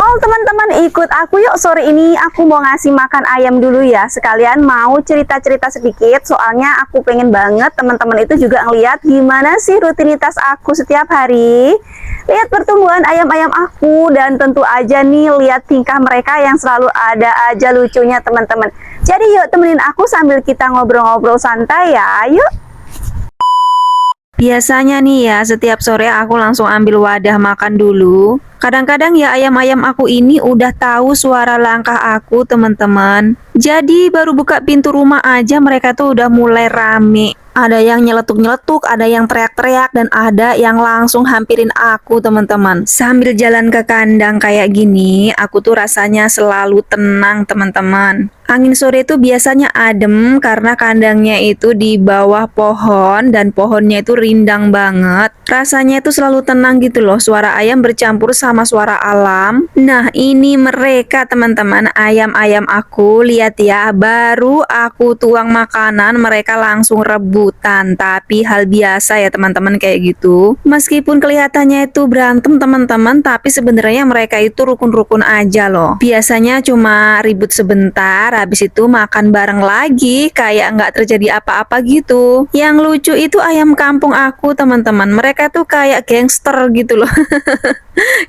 Teman-teman ikut aku yuk, sore ini aku mau ngasih makan ayam dulu ya. Sekalian mau cerita-cerita sedikit, soalnya aku pengen banget teman-teman itu juga ngeliat gimana sih rutinitas aku setiap hari. Lihat pertumbuhan ayam-ayam aku, dan tentu aja nih lihat tingkah mereka yang selalu ada aja lucunya teman-teman. Jadi yuk temenin aku sambil kita ngobrol-ngobrol santai ya, yuk. Biasanya nih ya, setiap sore aku langsung ambil wadah makan dulu. Kadang-kadang ya ayam-ayam aku ini udah tahu suara langkah aku teman-teman. Jadi baru buka pintu rumah aja mereka tuh udah mulai rame. Ada yang nyeletuk-nyeletuk, ada yang teriak-teriak, dan ada yang langsung hampirin aku teman-teman. Sambil jalan ke kandang kayak gini, aku tuh rasanya selalu tenang teman-teman. Angin sore itu biasanya adem karena kandangnya itu di bawah pohon dan pohonnya itu rindang banget. Rasanya itu selalu tenang gitu loh, suara ayam bercampur sama suara alam. Nah, ini mereka teman-teman, ayam-ayam aku. Lihat ya, baru aku tuang makanan mereka langsung rebutan. Tapi hal biasa ya teman-teman kayak gitu. Meskipun kelihatannya itu berantem teman-teman, tapi sebenarnya mereka itu rukun-rukun aja loh. Biasanya cuma ribut sebentar, habis itu makan bareng lagi kayak nggak terjadi apa-apa gitu. Yang lucu itu ayam kampung aku teman-teman, mereka tuh kayak gangster gitu loh.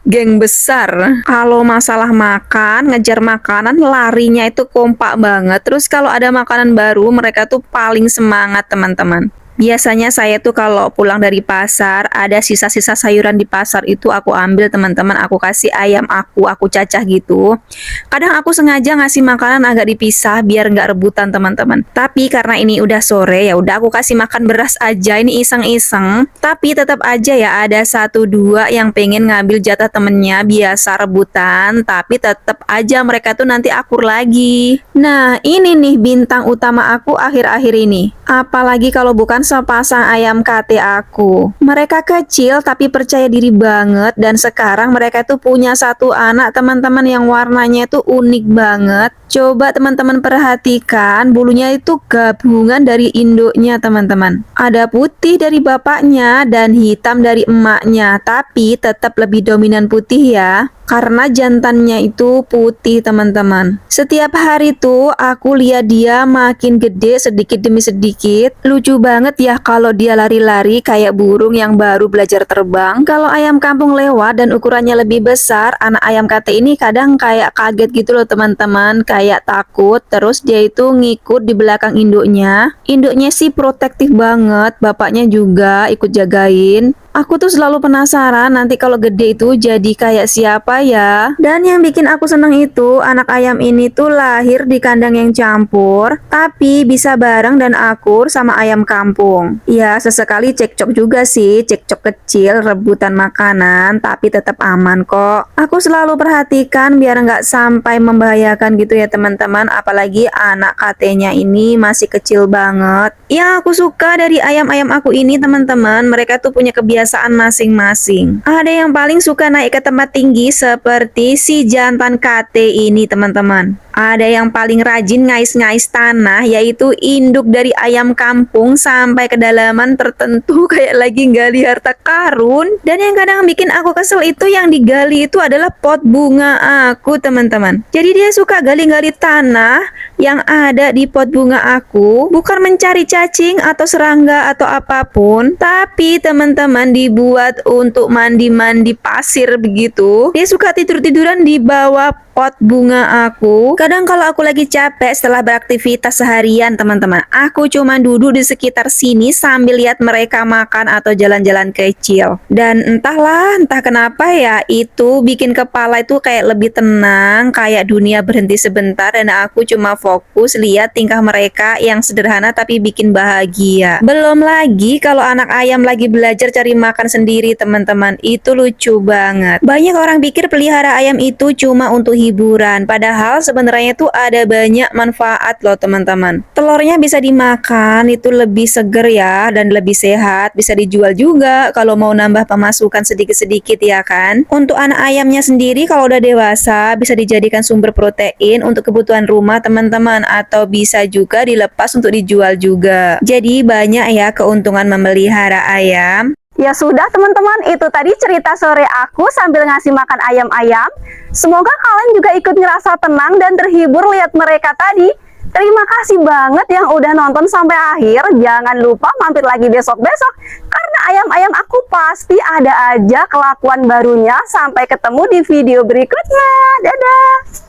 Geng besar. Kalau masalah makan, ngejar makanan, larinya itu kompak banget. Terus kalau ada makanan baru, mereka tuh paling semangat teman-teman. Biasanya saya tuh kalau pulang dari pasar, ada sisa-sisa sayuran di pasar itu aku ambil teman-teman, aku kasih ayam aku cacah gitu. Kadang aku sengaja ngasih makanan agak dipisah biar nggak rebutan teman-teman. Tapi karena ini udah sore, ya udah aku kasih makan beras aja, ini iseng-iseng. Tapi tetap aja ya ada satu dua yang pengen ngambil jatah temennya, biasa rebutan. Tapi tetap aja mereka tuh nanti akur lagi. Nah, ini nih bintang utama aku akhir-akhir ini. Apalagi kalau bukan sepasang ayam kate aku. Mereka kecil tapi percaya diri banget, dan sekarang mereka tuh punya satu anak teman-teman yang warnanya itu unik banget. Coba teman-teman perhatikan, bulunya itu gabungan dari induknya teman-teman. Ada putih dari bapaknya dan hitam dari emaknya, tapi tetap lebih dominan putih ya. Karena jantannya itu putih teman-teman. Setiap hari tuh aku lihat dia makin gede sedikit demi sedikit. Lucu banget ya kalau dia lari-lari kayak burung yang baru belajar terbang. Kalau ayam kampung lewat dan ukurannya lebih besar, anak ayam kate ini kadang kayak kaget gitu loh teman-teman, kayak takut. Terus dia itu ngikut di belakang induknya. Induknya sih protektif banget, bapaknya juga ikut jagain. Aku tuh selalu penasaran nanti kalau gede itu jadi kayak siapa ya. Dan yang bikin aku seneng itu anak ayam ini tuh lahir di kandang yang campur, tapi bisa bareng dan akur sama ayam kampung. Ya sesekali cekcok juga sih, cekcok kecil rebutan makanan, tapi tetap aman kok. Aku selalu perhatikan biar nggak sampai membahayakan gitu ya teman-teman, apalagi anak katenya ini masih kecil banget. Yang aku suka dari ayam-ayam aku ini teman-teman, mereka tuh punya kebiasaan masing-masing. Ada yang paling suka naik ke tempat tinggi seperti si jantan kate ini teman-teman. Ada yang paling rajin ngais-ngais tanah, yaitu induk dari ayam kampung sampai kedalaman tertentu kayak lagi gali harta karun. Dan yang kadang bikin aku kesel itu yang digali itu adalah pot bunga aku teman-teman. Jadi dia suka gali-gali tanah yang ada di pot bunga aku, bukan mencari cacing atau serangga atau apapun, tapi teman-teman dibuat untuk mandi-mandi pasir begitu. Dia suka tidur-tiduran di bawah pot bunga aku. Kadang kalau aku lagi capek setelah beraktivitas seharian teman-teman, aku cuma duduk di sekitar sini sambil lihat mereka makan atau jalan-jalan kecil. Dan entah kenapa ya, itu bikin kepala itu kayak lebih tenang, kayak dunia berhenti sebentar, dan aku cuma fokus lihat tingkah mereka yang sederhana tapi bikin bahagia. Belum lagi kalau anak ayam lagi belajar cari makan sendiri teman-teman, itu lucu banget. Banyak orang pikir pelihara ayam itu cuma untuk hiburan, padahal sebenarnya tuh ada banyak manfaat loh teman-teman. Telurnya bisa dimakan, itu lebih seger ya, dan lebih sehat. Bisa dijual juga kalau mau nambah pemasukan sedikit-sedikit ya kan. Untuk anak ayamnya sendiri kalau udah dewasa bisa dijadikan sumber protein untuk kebutuhan rumah teman-teman, atau bisa juga dilepas untuk dijual juga. Jadi banyak ya keuntungan memelihara ayam. Ya sudah teman-teman, itu tadi cerita sore aku sambil ngasih makan ayam-ayam. Semoga kalian juga ikut ngerasa tenang dan terhibur lihat mereka tadi. Terima kasih banget yang udah nonton sampai akhir. Jangan lupa mampir lagi besok-besok, karena ayam-ayam aku pasti ada aja kelakuan barunya. Sampai ketemu di video berikutnya. Dadah!